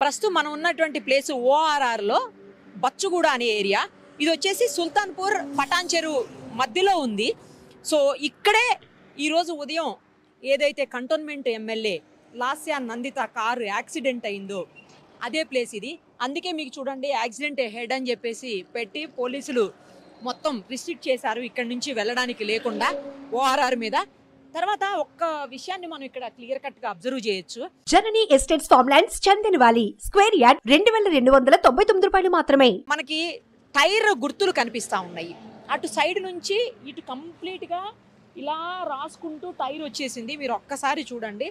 ప్రస్తుతం మనం ఉన్నటువంటి ప్లేస్ ఓఆర్ఆర్ లో బచ్చుగూడ అనే ఏరియా. ఇది వచ్చేసి సుల్తాన్పూర్ పటాన్ చెరువు మధ్యలో ఉంది. సో ఇక్కడే ఈరోజు ఉదయం ఏదైతే cantonment MLA Lasya Nanditha car accident అయిందో అదే ప్లేస్ ఇది. అందుకే మీకు చూడండి యాక్సిడెంట్ హెడ్ అని చెప్పేసి పెట్టి పోలీసులు మొత్తం రిస్ట్రిక్ట్ చేశారు ఇక్కడి నుంచి వెళ్ళడానికి లేకుండా ఓఆర్ఆర్ మీద. తర్వాత ఒక్క విషయాన్ని మనం ఇక్కడ క్లియర్ కట్ గా అబ్జర్వ్ చేయొచ్చు. జననీ ఎస్టేట్స్ ఫార్మ్లాండ్స్ చందనవాలి స్క్వేర్ యార్డ్ 2299 మాత్రమే. మనకి టైర్ గుర్తులు కనిపిస్తా ఉన్నాయి. అటు సైడ్ నుంచి ఇటు కంప్లీట్ గా ఇలా రాసుకుంటూ టైర్ వచ్చేసింది. మీరు ఒక్కసారి చూడండి.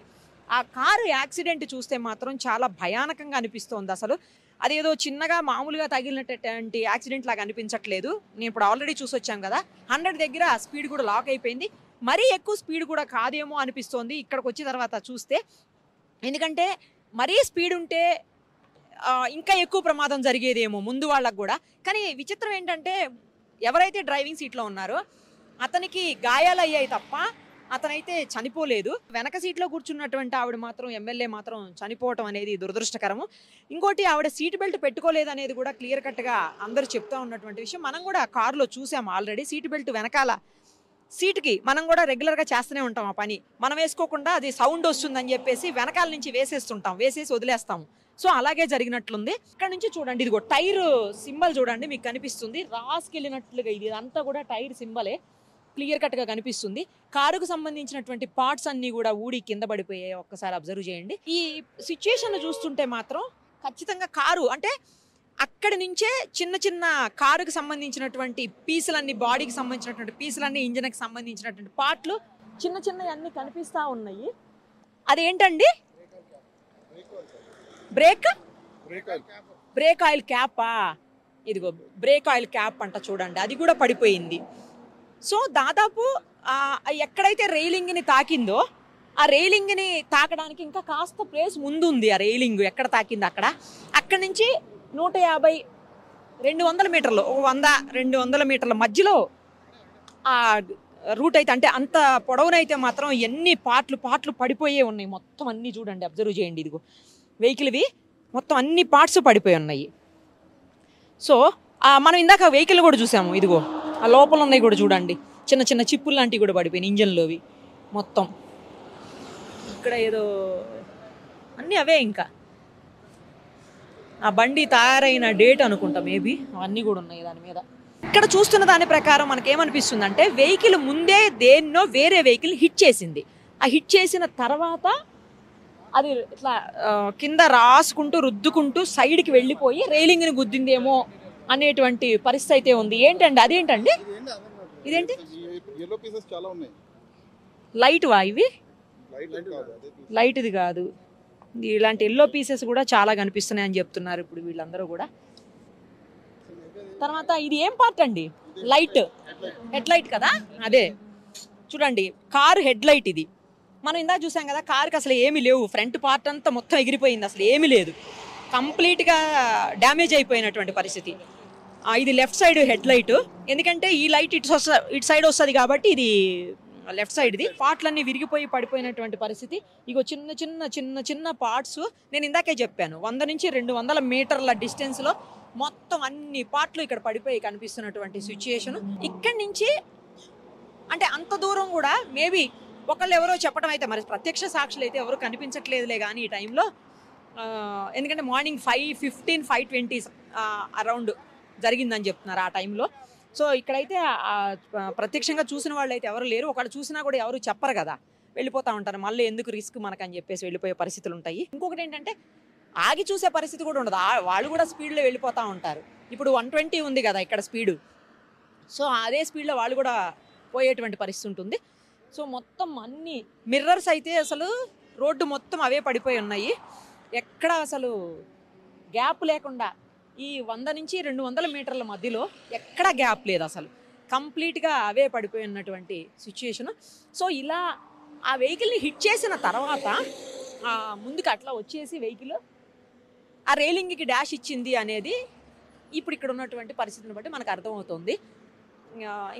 ఆ కారు యాక్సిడెంట్ చూస్తే మాత్రం చాలా భయానకంగా అనిపిస్తోంది. అసలు అదేదో చిన్నగా మామూలుగా తగిలినటువంటి యాక్సిడెంట్ లాగా అనిపించట్లేదు. నేను ఇప్పుడు ఆల్రెడీ చూసి వచ్చాం కదా, 100 దగ్గర స్పీడ్ కూడా లాక్ అయిపోయింది. మరీ ఎక్కువ స్పీడ్ కూడా కాదేమో అనిపిస్తోంది ఇక్కడికి వచ్చిన తర్వాత చూస్తే. ఎందుకంటే మరీ స్పీడ్ ఉంటే ఇంకా ఎక్కువ ప్రమాదం జరిగేదేమో ముందు వాళ్ళకు కూడా. కానీ విచిత్రం ఏంటంటే ఎవరైతే డ్రైవింగ్ సీట్లో ఉన్నారో అతనికి గాయాలు అయ్యాయి తప్ప అతనైతే చనిపోలేదు. వెనక సీట్లో కూర్చున్నటువంటి ఆవిడ మాత్రం, ఎమ్మెల్యే మాత్రం చనిపోవటం అనేది దురదృష్టకరము. ఇంకోటి ఆవిడ సీట్ బెల్ట్ పెట్టుకోలేదు అనేది కూడా క్లియర్ కట్గా అందరూ చెప్తా ఉన్నటువంటి విషయం. మనం కూడా కారులో చూసాము ఆల్రెడీ. సీట్ బెల్ట్ వెనకాల సీటుకి మనం కూడా రెగ్యులర్గా చేస్తూనే ఉంటాం ఆ పని. మనం వేసుకోకుండా అది సౌండ్ వస్తుందని చెప్పేసి వెనకాల నుంచి వేసేసి వదిలేస్తాము. సో అలాగే జరిగినట్లుంది. ఇక్కడ నుంచి చూడండి, ఇదిగో టైర్ సింబల్ చూడండి, మీకు కనిపిస్తుంది. రాసుకెళ్ళినట్లుగా ఇది అంతా కూడా టైర్ సింబలే క్లియర్ కట్గా కనిపిస్తుంది. కారుకు సంబంధించినటువంటి పార్ట్స్ అన్నీ కూడా ఊడి కింద పడిపోయాయి. ఒక్కసారి అబ్జర్వ్ చేయండి. ఈ సిచ్యుయేషన్ చూస్తుంటే మాత్రం ఖచ్చితంగా కారు అంటే అక్కడి నుంచే చిన్న చిన్న కారుకి సంబంధించినటువంటి పీసులన్నీ, బాడీకి సంబంధించినటువంటి పీసులన్నీ, ఇంజన్కి సంబంధించినటువంటి పార్ట్లు చిన్న చిన్నవి అన్నీ కనిపిస్తూ ఉన్నాయి. అదేంటండి? బ్రేక్ ఆయిల్ క్యాపా? ఇదిగో బ్రేక్ ఆయిల్ క్యాప్ అంట చూడండి, అది కూడా పడిపోయింది. సో దాదాపు ఎక్కడైతే రైలింగ్ని తాకిందో ఆ రైలింగ్ని తాకడానికి ఇంకా కాస్త ప్లేస్ ముందు ఉంది. ఆ రైలింగ్ ఎక్కడ తాకిందో అక్కడి నుంచి 150, 200 మీటర్లు, 100-200 మీటర్ల మధ్యలో ఆ రూట్ అయితే, అంటే అంత పొడవునైతే మాత్రం ఎన్ని పార్ట్లు పడిపోయే ఉన్నాయి. మొత్తం అన్నీ చూడండి, అబ్జర్వ్ చేయండి. ఇదిగో వెహికల్వి మొత్తం అన్ని పార్ట్స్ పడిపోయి ఉన్నాయి. సో మనం ఇందాక వెహికల్ కూడా చూసాము. ఇదిగో ఆ లోపల ఉన్నాయి కూడా చూడండి, చిన్న చిన్న చిప్పులు లాంటివి కూడా పడిపోయినాయి ఇంజన్లోవి మొత్తం. ఇక్కడ ఏదో అన్నీ అవే. ఇంకా ఆ బండి తయారైన డేట్ అనుకుంటా మేబీ, అవన్నీ కూడా ఉన్నాయి దాని మీద. ఇక్కడ చూస్తున్న దాని ప్రకారం మనకేమనిపిస్తుంది అంటే వెహికల్ ముందే దేన్నో వేరే వెహికల్ హిట్ చేసింది. ఆ హిట్ చేసిన తర్వాత అది ఇట్లా కింద రాసుకుంటూ రుద్దుకుంటూ సైడ్కి వెళ్ళిపోయి రైలింగ్ని గుద్దిందేమో అనేటువంటి పరిస్థితి అయితే ఉంది. ఏంటండి అదేంటండి? ఇదేంటి లైట్ వా? ఇవి లైట్ ఇది కాదు, ఇలాంటి ఎల్లో పీసెస్ కూడా చాలా కనిపిస్తున్నాయి అని చెప్తున్నారు ఇప్పుడు వీళ్ళందరూ కూడా. తర్వాత ఇది ఏం పార్ట్ అండి? లైట్, హెడ్ లైట్ కదా. అదే చూడండి, కారు హెడ్ లైట్ ఇది. మనం ఇందాక చూసాం కదా, కారుకి అసలు ఏమీ లేవు. ఫ్రంట్ పార్ట్ అంతా మొత్తం ఎగిరిపోయింది, అసలు ఏమీ లేదు, కంప్లీట్గా డ్యామేజ్ అయిపోయినటువంటి పరిస్థితి. ఇది లెఫ్ట్ సైడ్ హెడ్ లైట్. ఎందుకంటే ఈ లైట్ ఇటు సైడ్ వస్తుంది కాబట్టి ఇది లెఫ్ట్ సైడ్ది. పార్ట్లన్నీ విరిగిపోయి పడిపోయినటువంటి పరిస్థితి. ఇగో చిన్న చిన్న చిన్న చిన్న పార్ట్స్. నేను ఇందాకే చెప్పాను, 100 నుంచి 200 మీటర్ల డిస్టెన్స్లో మొత్తం అన్ని పార్ట్లు ఇక్కడ పడిపోయి కనిపిస్తున్నటువంటి సిచ్యుయేషన్. ఇక్కడి నుంచి అంటే అంత దూరం కూడా మేబీ ఒకళ్ళు ఎవరో చెప్పడం అయితే, మరి ప్రత్యక్ష సాక్షులు అయితే ఎవరు కనిపించట్లేదులే కానీ ఈ టైంలో. ఎందుకంటే మార్నింగ్ 5:15, 5:20 అరౌండ్ జరిగిందని చెప్తున్నారు ఆ టైంలో. సో ఇక్కడైతే ప్రత్యక్షంగా చూసిన వాళ్ళు అయితే ఎవరు లేరు. ఒకళ్ళు చూసినా కూడా ఎవరు చెప్పరు కదా, వెళ్ళిపోతూ ఉంటారు. మళ్ళీ ఎందుకు రిస్క్ మనకని చెప్పేసి వెళ్ళిపోయే పరిస్థితులు ఉంటాయి. ఇంకొకటి ఏంటంటే ఆగి చూసే పరిస్థితి కూడా ఉండదు, వాళ్ళు కూడా స్పీడ్లో వెళ్ళిపోతూ ఉంటారు. ఇప్పుడు 120 ఉంది కదా ఇక్కడ స్పీడు, సో అదే స్పీడ్లో వాళ్ళు కూడా పోయేటువంటి పరిస్థితి ఉంటుంది. సో మొత్తం అన్ని మిర్రర్స్ అయితే అసలు రోడ్డు మొత్తం అవే పడిపోయి ఉన్నాయి. ఎక్కడ అసలు గ్యాప్ లేకుండా ఈ 100 నుంచి 200 మీటర్ల మధ్యలో ఎక్కడ గ్యాప్ లేదు, అసలు కంప్లీట్గా అవే పడిపోయి ఉన్నటువంటి సిచ్యుయేషను. సో ఇలా ఆ వెహికల్ని హిట్ చేసిన తర్వాత ముందుకు అట్లా వచ్చేసి వెహికల్ ఆ రైలింగ్కి డాష్ ఇచ్చింది అనేది ఇప్పుడు ఇక్కడ ఉన్నటువంటి పరిస్థితిని బట్టి మనకు అర్థమవుతుంది.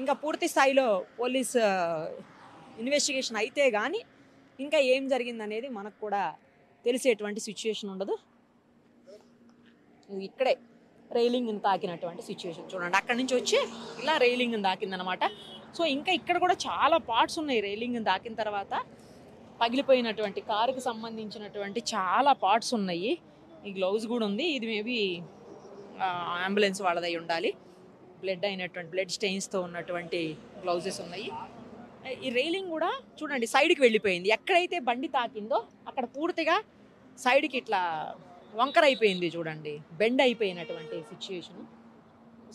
ఇంకా పూర్తి స్థాయిలో పోలీస్ ఇన్వెస్టిగేషన్ అయితే కానీ ఇంకా ఏం జరిగిందనేది మనకు కూడా తెలిసేటువంటి సిచ్యుయేషన్ ఉండదు. ఇక్కడే రైలింగ్ని తాకినటువంటి సిచ్యువేషన్ చూడండి. అక్కడి నుంచి వచ్చి ఇలా రైలింగ్ని తాకిందనమాట. సో ఇంకా ఇక్కడ కూడా చాలా పార్ట్స్ ఉన్నాయి. రైలింగ్ని తాకిన తర్వాత పగిలిపోయినటువంటి కారుకి సంబంధించినటువంటి చాలా పార్ట్స్ ఉన్నాయి. ఈ గ్లౌజ్ కూడా ఉంది. ఇది మేబీ అంబులెన్స్ వాళ్ళదై ఉండాలి. బ్లడ్ స్టెయిన్స్తో ఉన్నటువంటి గ్లౌజెస్ ఉన్నాయి. ఈ రైలింగ్ కూడా చూడండి సైడ్కి వెళ్ళిపోయింది. ఎక్కడైతే బండి తాకిందో అక్కడ పూర్తిగా సైడ్కి ఇట్లా వంకర అయిపోయింది చూడండి, బెండ్ అయిపోయినటువంటి సిచ్యుయేషను.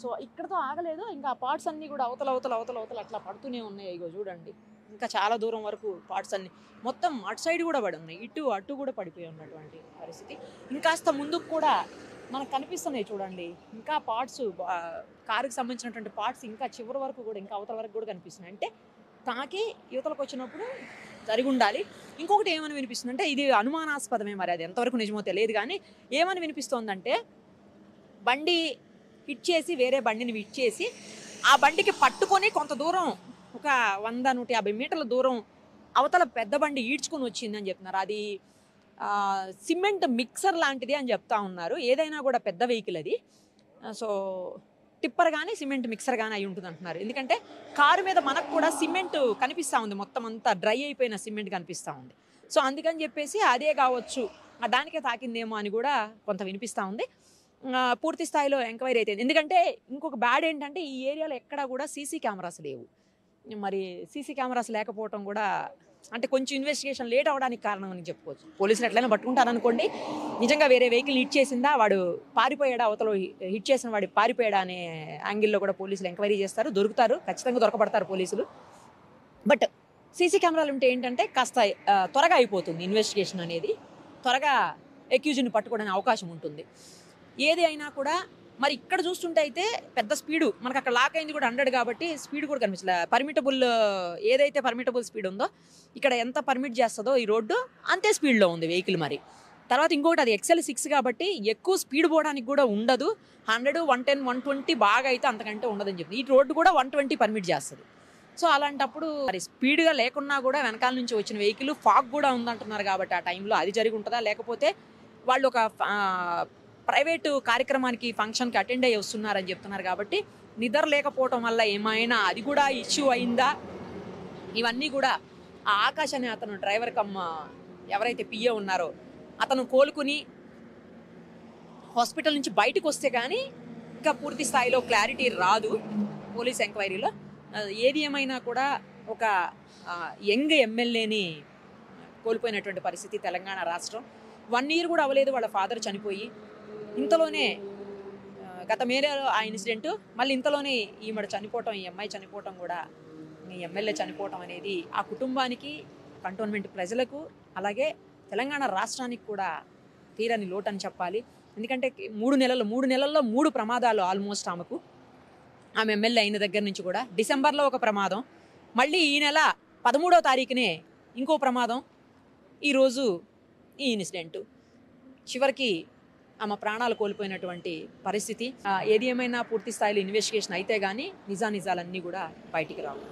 సో ఇక్కడతో ఆగలేదు, ఇంకా ఆ పార్ట్స్ అన్నీ కూడా అవతల అట్లా పడుతూనే ఉన్నాయి. ఇగో చూడండి, ఇంకా చాలా దూరం వరకు పార్ట్స్ అన్నీ మొత్తం అటు సైడ్ కూడా పడి ఉన్నాయి, అటు కూడా పడిపోయి ఉన్నటువంటి పరిస్థితి. ఇంకాస్త ముందుకు కూడా మనకు కనిపిస్తున్నాయి చూడండి, ఇంకా పార్ట్స్ కారుకి సంబంధించినటువంటి పార్ట్స్ ఇంకా చివరి వరకు కూడా, ఇంకా అవతల వరకు కూడా కనిపిస్తున్నాయి. అంటే తాకి యువతలకు వచ్చినప్పుడు జరిగి ఉండాలి. ఇంకొకటి ఏమని వినిపిస్తుందంటే, ఇది అనుమానాస్పదమే, మరి అది ఎంతవరకు నిజమో తెలియదు, కానీ ఏమని వినిపిస్తోందంటే బండి హిట్ చేసి వేరే బండిని హిట్ చేసి ఆ బండికి పట్టుకొని కొంత దూరం, ఒక 100-150 మీటర్ల దూరం అవతల పెద్ద బండి ఈడ్చుకొని వచ్చిందని చెప్తున్నారు. అది సిమెంట్ మిక్సర్ లాంటిది అని చెప్తా ఉన్నారు. ఏదైనా కూడా పెద్ద వెహికల్ అది. సో టిప్పర్ కానీ సిమెంట్ మిక్సర్ కానీ అయి ఉంటుంది అంటున్నారు. ఎందుకంటే కారు మీద మనకు కూడా సిమెంట్ కనిపిస్తూ ఉంది, మొత్తం అంతా డ్రై అయిపోయిన సిమెంట్ కనిపిస్తూ ఉంది. సో అందుకని చెప్పేసి అదే కావచ్చు, దానికే తాకిందేమో అని కూడా కొంత వినిపిస్తూ ఉంది. పూర్తి స్థాయిలో ఎంక్వైరీ అయితే, ఎందుకంటే ఇంకొక బ్యాడ్ ఏంటంటే ఈ ఏరియాలో ఎక్కడా కూడా సీసీ కెమెరాస్ లేవు. మరి సీసీ కెమెరాస్ లేకపోవడం కూడా అంటే కొంచెం ఇన్వెస్టిగేషన్ లేట్ అవ్వడానికి కారణం అని చెప్పుకోవచ్చు. పోలీసులు ఎట్లయినా పట్టుకుంటారనుకోండి, నిజంగా వేరే వెహికల్ హిట్ చేసిందా, వాడు పారిపోయాడా, అవతల హిట్ చేసిన వాడు పారిపోయాడా అనే యాంగిల్లో కూడా పోలీసులు ఎంక్వైరీ చేస్తారు, దొరుకుతారు, ఖచ్చితంగా దొరకబడతారు పోలీసులు. బట్ సీసీ కెమెరాలు ఉంటే ఏంటంటే కాస్త త్వరగా అయిపోతుంది ఇన్వెస్టిగేషన్ అనేది, త్వరగా అక్యూజ్ని పట్టుకోవడానికి అవకాశం ఉంటుంది. ఏది అయినా కూడా మరి ఇక్కడ చూస్తుంటే అయితే పెద్ద స్పీడు, మనకు అక్కడ లాక్ అయింది కూడా 100 కాబట్టి స్పీడ్ కూడా కనిపించలేదు. ఏదైతే పర్మిటబుల్ స్పీడ్ ఉందో ఇక్కడ ఎంత పర్మిట్ చేస్తుందో ఈ రోడ్డు అంతే స్పీడ్లో ఉంది వెహికల్. మరి తర్వాత ఇంకొకటి, అది XL6 కాబట్టి ఎక్కువ స్పీడ్ పోవడానికి కూడా ఉండదు. 100, 110, 120 బాగా అయితే అంతకంటే ఉండదని చెప్పి ఈ రోడ్డు కూడా 120 పర్మిట్ చేస్తుంది. సో అలాంటప్పుడు మరి స్పీడ్గా లేకున్నా కూడా వెనకాల నుంచి వచ్చిన వెహికల్, ఫాగ్ కూడా ఉందంటున్నారు కాబట్టి ఆ టైంలో అది జరిగి ఉంటుందా, లేకపోతే వాళ్ళు ఒక ప్రైవేటు కార్యక్రమానికి, ఫంక్షన్కి అటెండ్ అయ్యి వస్తున్నారని చెప్తున్నారు కాబట్టి నిద్ర లేకపోవటం వల్ల ఏమైనా అది కూడా ఇష్యూ అయిందా, ఇవన్నీ కూడా ఆ ఆకాష్ అనే అతను డ్రైవర్ ఎవరైతే పిఏ ఉన్నారో అతను కోలుకుని హాస్పిటల్ నుంచి బయటకు వస్తే కానీ ఇంకా పూర్తి స్థాయిలో క్లారిటీ రాదు పోలీస్ ఎంక్వైరీలో. ఏది ఏమైనా కూడా ఒక యంగ్ ఎమ్మెల్యేని కోల్పోయినటువంటి పరిస్థితి తెలంగాణ రాష్ట్రం. 1 year కూడా అవ్వలేదు వాళ్ళ ఫాదర్ చనిపోయి, ఇంతలోనే గత మేలో ఆ ఇన్సిడెంట్, మళ్ళీ ఇంతలోనే ఈమెడ చనిపోవటం, ఈ అమ్మాయి చనిపోవటం కూడా, ఈ ఎమ్మెల్యే చనిపోవటం అనేది ఆ కుటుంబానికి, కంటోన్మెంట్ ప్రజలకు, అలాగే తెలంగాణ రాష్ట్రానికి కూడా తీరని లోటు అని చెప్పాలి. ఎందుకంటే 3 నెలల్లో 3 ప్రమాదాలు ఆల్మోస్ట్ ఆమె ఎమ్మెల్యే అయిన దగ్గర నుంచి కూడా. డిసెంబర్లో ఒక ప్రమాదం, మళ్ళీ ఈ నెల 13వ తారీఖునే ఇంకో ప్రమాదం, ఈరోజు ఈ ఇన్సిడెంట్. చివరికి ఆమె ప్రాణాలు కోల్పోయినటువంటి పరిస్థితి. ఏది ఏమైనా పూర్తి స్థాయిలో ఇన్వెస్టిగేషన్ అయితే కానీ నిజానిజాలన్నీ కూడా బయటికి రావు.